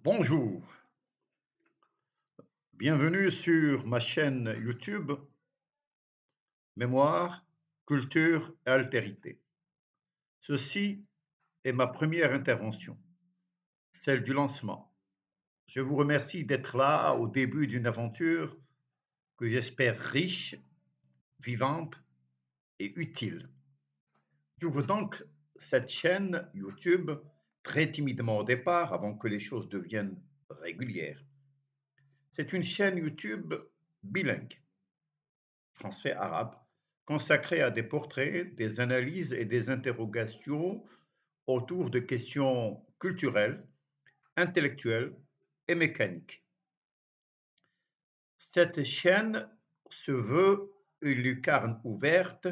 Bonjour, bienvenue sur ma chaîne YouTube Mémoire, culture et altérité. Ceci est ma première intervention, celle du lancement. Je vous remercie d'être là au début d'une aventure que j'espère riche, vivante et utile. J'ouvre donc cette chaîne YouTube très timidement au départ, avant que les choses deviennent régulières. C'est une chaîne YouTube bilingue, français-arabe, consacrée à des portraits, des analyses et des interrogations autour de questions culturelles, intellectuelles et mécaniques. Cette chaîne se veut une lucarne ouverte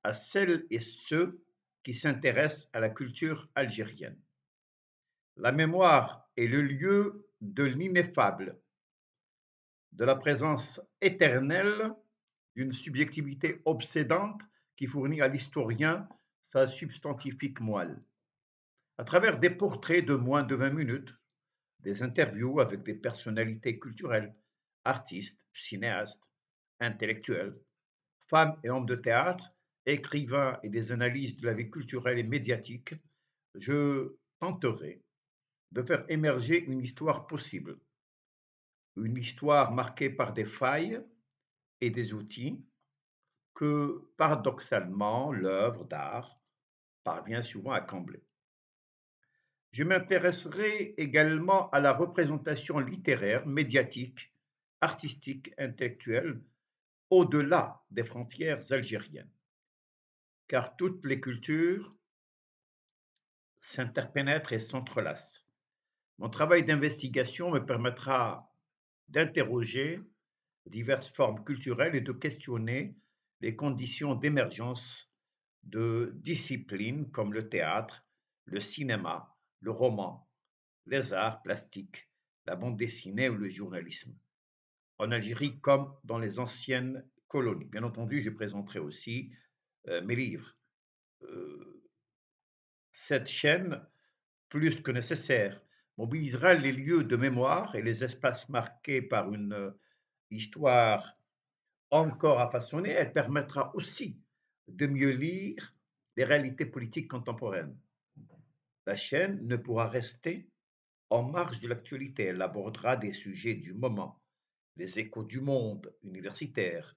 à celles et ceux qui s'intéressent à la culture algérienne. La mémoire est le lieu de l'ineffable, de la présence éternelle d'une subjectivité obsédante qui fournit à l'historien sa substantifique moelle. À travers des portraits de moins de 20 minutes, des interviews avec des personnalités culturelles, artistes, cinéastes, intellectuels, femmes et hommes de théâtre, écrivains et des analyses de la vie culturelle et médiatique, je tenterai de faire émerger une histoire possible, une histoire marquée par des failles et des outils que, paradoxalement, l'œuvre d'art parvient souvent à combler. Je m'intéresserai également à la représentation littéraire, médiatique, artistique, intellectuelle, au-delà des frontières algériennes, car toutes les cultures s'interpénètrent et s'entrelacent. Mon travail d'investigation me permettra d'interroger diverses formes culturelles et de questionner les conditions d'émergence de disciplines comme le théâtre, le cinéma, le roman, les arts plastiques, la bande dessinée ou le journalisme, en Algérie comme dans les anciennes colonies. Bien entendu, je présenterai aussi mes livres. Euh, cette chaîne, plus que nécessaire, mobilisera les lieux de mémoire et les espaces marqués par une histoire encore à façonner. Elle permettra aussi de mieux lire les réalités politiques contemporaines. La chaîne ne pourra rester en marge de l'actualité. Elle abordera des sujets du moment, les échos du monde universitaire,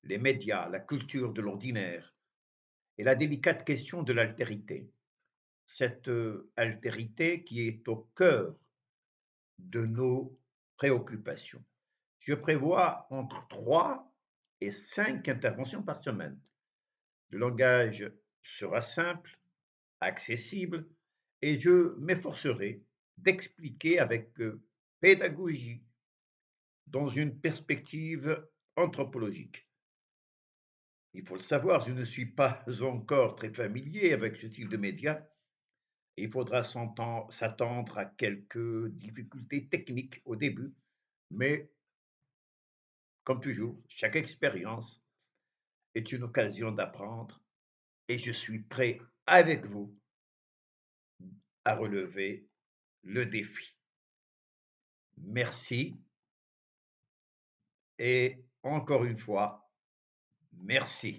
les médias, la culture de l'ordinaire et la délicate question de l'altérité. Cette altérité qui est au cœur de nos préoccupations. Je prévois entre 3 et 5 interventions par semaine. Le langage sera simple, accessible, et je m'efforcerai d'expliquer avec pédagogie dans une perspective anthropologique. Il faut le savoir, je ne suis pas encore très familier avec ce type de médias. Il faudra s'attendre à quelques difficultés techniques au début, mais comme toujours, chaque expérience est une occasion d'apprendre et je suis prêt avec vous à relever le défi. Merci et encore une fois, merci.